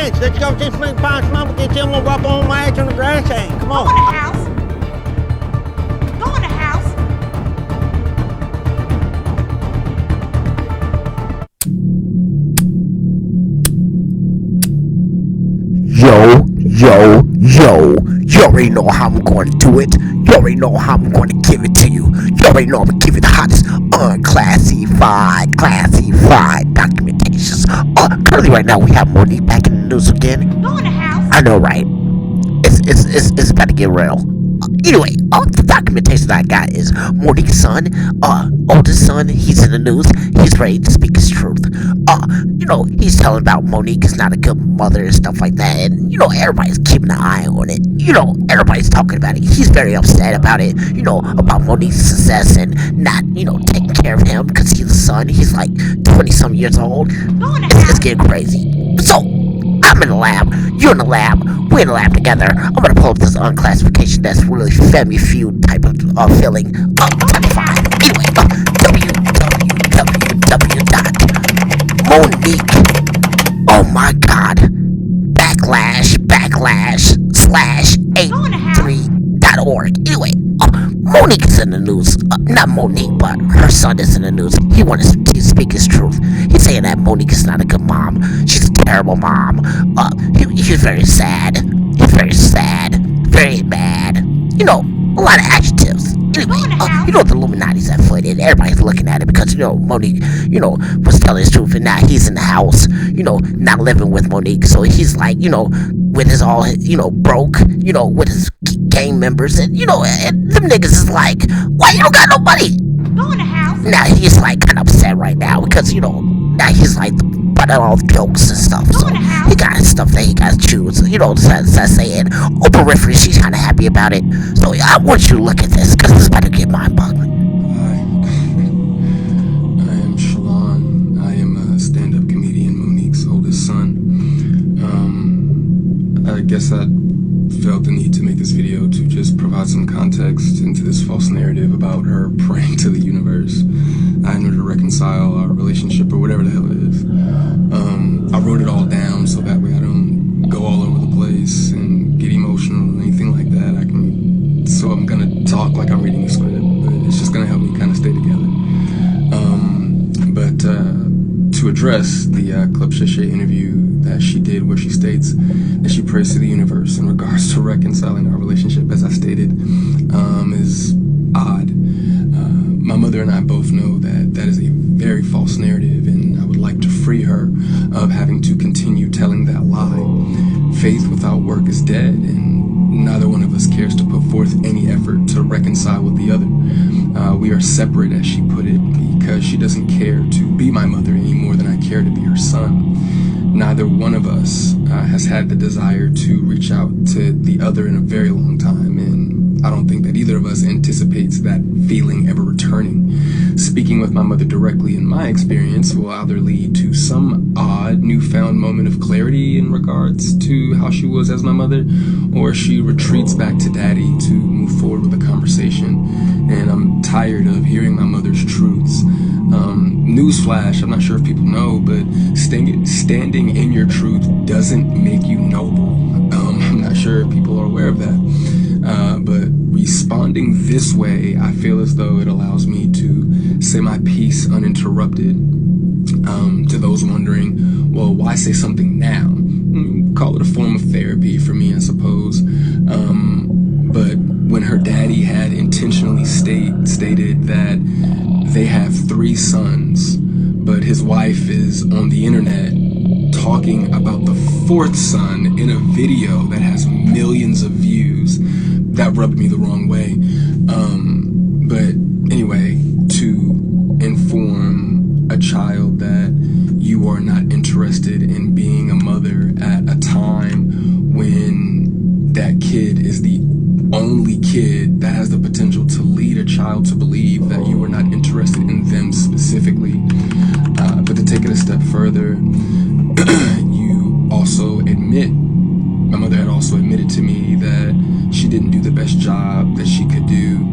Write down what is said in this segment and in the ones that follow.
bench. Let's go just make find some up, get you and rub on my ass on the grass hang. Come on. Go in the house. Go in the house. Yo. You already know how I'm going to do it. You already know how I'm going to give it to you. You already know I'm going to give you the hottest classified documentations. Currently right now we have Monique back in the news again. Go in the house. I know, right? It's about to get real. Anyway, the documentation I got is Monique's son, oldest son, he's in the news, he's ready to speak his truth. He's telling about Monique is not a good mother and stuff like that, and, everybody's keeping an eye on it. Everybody's talking about it. He's very upset about it, about Monique's success and not, taking care of him because he's a son. He's like 20-some years old. It's getting crazy. So, I'm in the lab, you're in the lab, we're in the lab together. I'm gonna pull up this unclassification that's really Family Feud type of feeling. Type 5. Anyway, www.Monique. Oh my god. /83.org. Anyway, Monique is in the news. Not Monique, but her son is in the news. He wanted to speak his truth. He's saying that Monique is not a good mom. She's a terrible mom. He's very sad. He's very sad. Very mad. A lot of adjectives. Anyway, the Illuminati's at foot, and everybody's looking at it because, Monique, was telling his truth, and now he's in the house, not living with Monique. So he's like, with his all, broke, with his gang members, and, and them niggas is like, why you don't got no money? Go in the house. Now he's like kind of upset right now because, now he's like the butt of all the jokes and stuff. So he got stuff that he got to choose. That's saying, Oprah Winfrey, she's kind of happy about it. So I want you to look at this because this is about to get mind-boggling. Hi, I am Shalon. I am a stand-up comedian, Monique's oldest son. I guess I felt the need to make this video to just provide some context into this false narrative about her praying to the universe in order to reconcile our relationship or whatever the hell it is. I wrote it all down so that way I don't go all over the place and get emotional or anything like that. So I'm gonna talk like I'm reading a script, but it's just gonna help me kind of stay together. But to address the Club Shay Shay interview that she did where she states that she prays to the universe in regards to reconciling our relationship, as I stated, is odd. My mother and I both know that that is a very false narrative, and I would like to free her of having to continue telling that lie. Faith without work is dead, and neither one of us cares to put forth any effort to reconcile with the other. We are separate, as she put it, because she doesn't care to be my mother any more than I care to be her son. Neither one of us has had the desire to reach out to the other in a very long time, and I don't think that either of us anticipates that feeling ever returning. Speaking with my mother directly, in my experience, will either lead to some odd newfound moment of clarity in regards to how she was as my mother, or she retreats back to daddy to move forward with a conversation. And I'm tired of hearing my mother's truths. Newsflash, I'm not sure if people know, but standing in your truth doesn't make you noble. I'm not sure if people are aware of that. But responding this way, I feel as though it allows me to say my piece uninterrupted. To those wondering, well, why say something now? Call it a form of therapy for me, I suppose. But when her daddy had intentionally stated that they have 3 sons, but his wife is on the internet talking about the 4th son in a video that has millions of views, that rubbed me the wrong way. But anyway, to inform a child that you are not interested in being a mother at a time when that kid is the only kid that has the potential to lead a child to believe that you are not interested in them specifically. But to take it a step further, you also admit, my mother had also admitted to me that she didn't do the best job that she could do,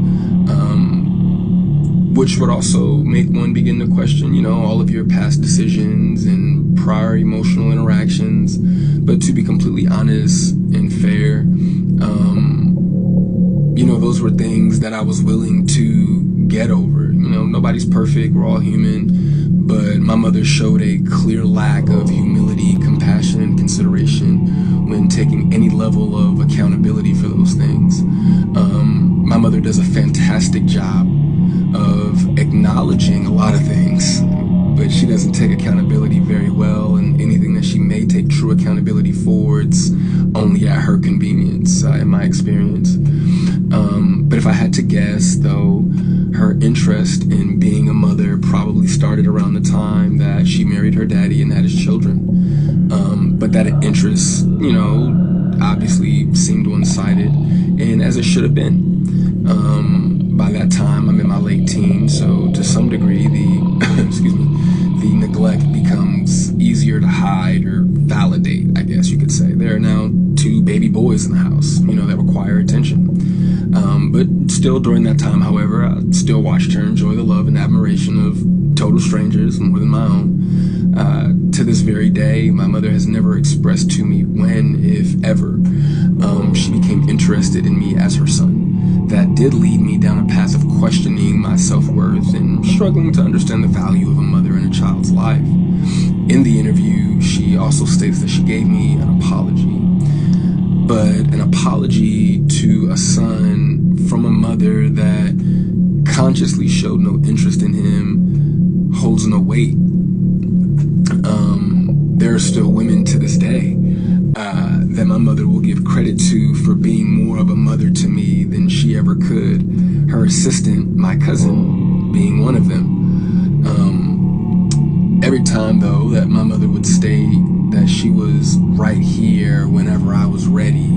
which would also make one begin to question, all of your past decisions and prior emotional interactions. But to be completely honest and fair, those were things that I was willing to get over. Nobody's perfect, we're all human, but my mother showed a clear lack of humility, compassion, and consideration when taking any level of accountability for those things. My mother does a fantastic job of acknowledging a lot of things, but she doesn't take accountability very well, and anything that she may take true accountability for, it's only at her convenience, in my experience. But if I had to guess, though, her interest in being a mother probably started around the time that she married her daddy and had his children. But that interest, obviously seemed one-sided, and as it should have been. By that time, I'm in my late teens, so to some degree, the neglect becomes easier to hide or validate, I guess you could say. There are now 2 baby boys in the house, that require attention. But still during that time, however, I still watched her enjoy the love and admiration of total strangers more than my own. To this very day, my mother has never expressed to me when, if ever, she became interested in me as her son. That did lead me down a path of questioning my self-worth and struggling to understand the value of a mother in a child's life. In the interview, she also states that she gave me an apology. But an apology to a son from a mother that consciously showed no interest in him holds no weight. There are still women to this day that my mother will give credit to for being more of a mother to me than she ever could. Her assistant, my cousin, being one of them. Every time, though, that my mother would state that she was right here whenever I was ready,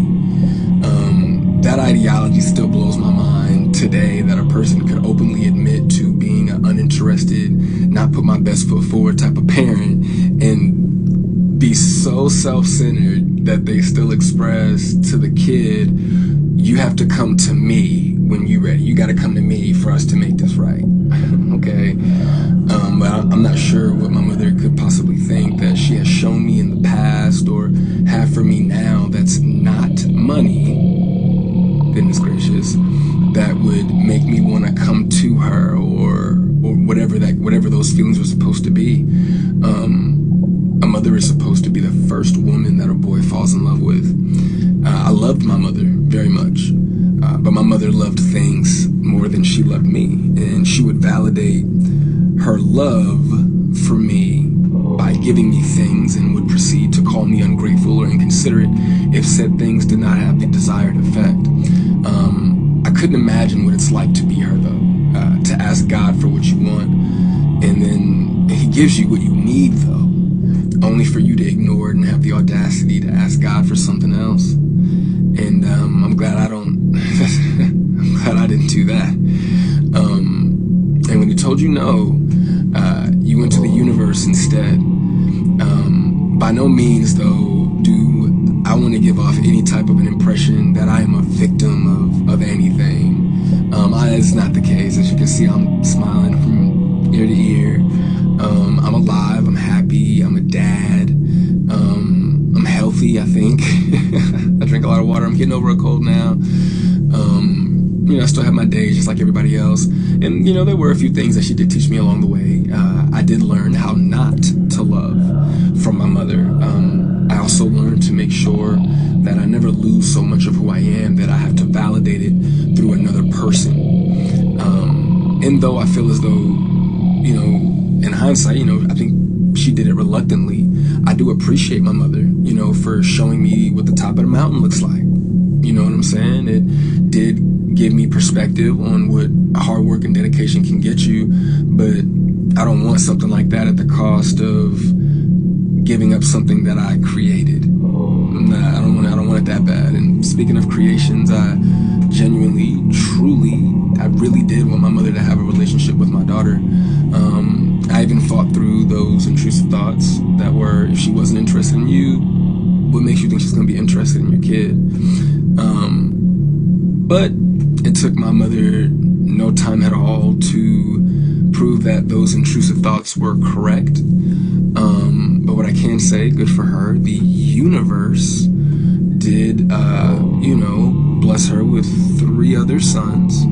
that ideology still blows my mind today, that a person could openly admit to being an uninterested, not put my best foot forward type of parent and be so self-centered that they still express to the kid, you have to come to me when you're ready. You got to come to me for us to make this right. Okay? But I'm not sure what my mother could possibly think that she has shown me in the past or have for me now that's not money, goodness gracious, that would make me want to come to her or whatever those feelings were supposed to be. A mother is supposed to be the first woman that a boy falls in love with. I loved my mother very much, but my mother loved things more than she loved me, and she would validate her love for me by giving me things and would proceed to call me ungrateful or inconsiderate if said things did not have the desired effect. I couldn't imagine what it's like to be her, though, to ask God for what you want, and then He gives you what you need, though, only for you to ignore it and have the audacity to ask God for something else. And I'm glad I don't. I'm glad I didn't do that. And when He told you no, you went to the universe instead. By no means, though, do I want to give off any type of an impression that I am a victim of anything. That's not the case. As you can see, I'm smiling from ear to ear. I'm alive. I'm happy. I'm a dad. I'm healthy, I think. I drink a lot of water. I'm getting over a cold now. I still have my days just like everybody else. And, there were a few things that she did teach me along the way. I did learn how not to love from my mother. I also learned to make sure that I never lose so much of who I am that I have to validate it through another person. And though I feel as though, in hindsight, I think she did it reluctantly, I do appreciate my mother, for showing me what the top of the mountain looks like. You know what I'm saying? It did give me perspective on what hard work and dedication can get you, but I don't want something like that at the cost of giving up something that I created. Nah, I don't want it that bad. And speaking of creations, I genuinely, truly, I really did want my mother to have a relationship with my daughter. I even fought through those intrusive thoughts that were, if she wasn't interested in you, what makes you think she's going to be interested in your kid? But it took my mother no time at all to prove that those intrusive thoughts were correct. But what I can say, good for her, the universe did, bless her with 3 other sons.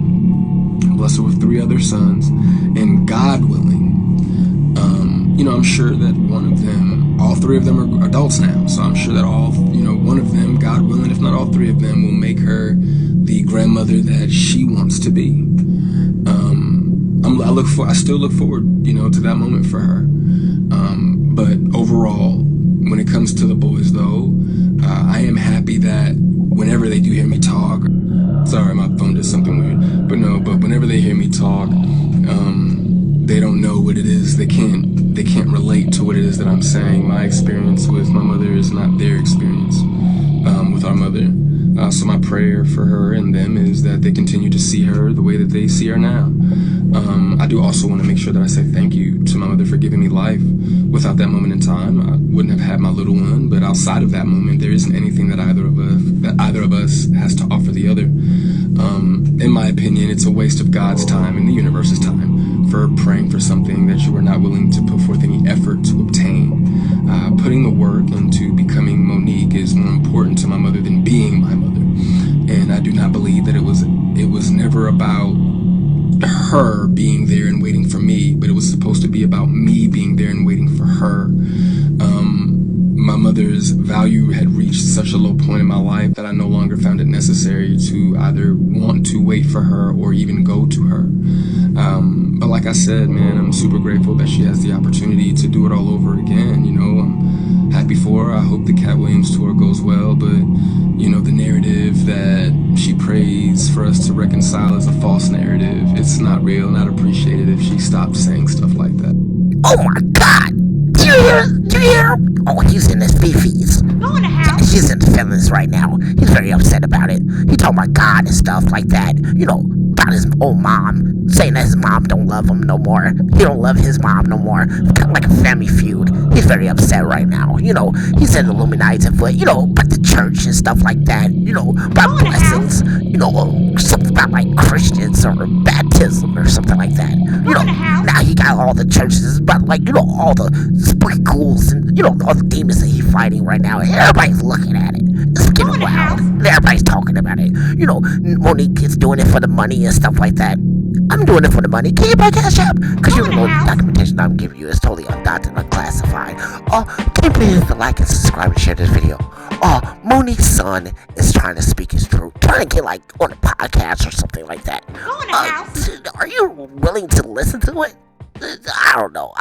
Bless her with 3 other sons. And God willing, I'm sure that one of them, all 3 of them are adults now. So I'm sure that one of them, God willing, if not all 3 of them, will make her the grandmother that she wants to be. I still look forward, to that moment for her. But overall, when it comes to the boys, though, I am happy that whenever they do hear me talk, sorry, my phone did something weird, but whenever they hear me talk, they don't know what it is. They can't relate to what it is that I'm saying. My experience with my mother is not their experience with our mother. So my prayer for her and them is that they continue to see her the way that they see her now. I do also want to make sure that I say thank you to my mother for giving me life. Without that moment in time, I wouldn't have had my little one. But outside of that moment, there isn't anything that either of us has to offer the other. In my opinion, it's a waste of God's time and the universe's time for praying for something that you are not willing to put forth any effort to obtain. Putting the work into becoming Monique is more important to my mother than being my mother. And I do not believe that it was never about her being there and waiting for me, but it was supposed to be about me being there and waiting for her. My mother's value had reached such a low point in my life that I no longer found it necessary to either want to wait for her or even go to her. But like I said, man, I'm super grateful that she has the opportunity to do it all over again. I'm happy for her. I hope the Cat Williams tour goes well, but the narrative that she prays for us to reconcile is a false narrative. It's not real, not appreciated if she stopped saying stuff like that. Oh my God! Do you hear? Oh, he's in his fifties. Go in the house. She's in his feelings right now. He's very upset about it. He talking about God and stuff like that. About his old mom, saying that his mom don't love him no more. He don't love his mom no more. It's kind of like a family feud. He's very upset right now. He's in the Illuminati, but about the church and stuff like that. About blessings. Something about like Christians or baptism or something like that. Now he got all the churches, but all the sprinkles and all the demons that he's fighting right now. Everybody's looking at it. It's getting wild. And everybody's talking about it. Monique is doing it for the money and stuff like that. I'm doing it for the money. Can you buy Cash App? Because the documentation I'm giving you is totally undoctored, unclassified. Can you please hit the like and subscribe and share this video? Monique's son is trying to speak his truth, trying to get on a podcast or something like that. Go in the house. Are you willing to listen to it? I don't know.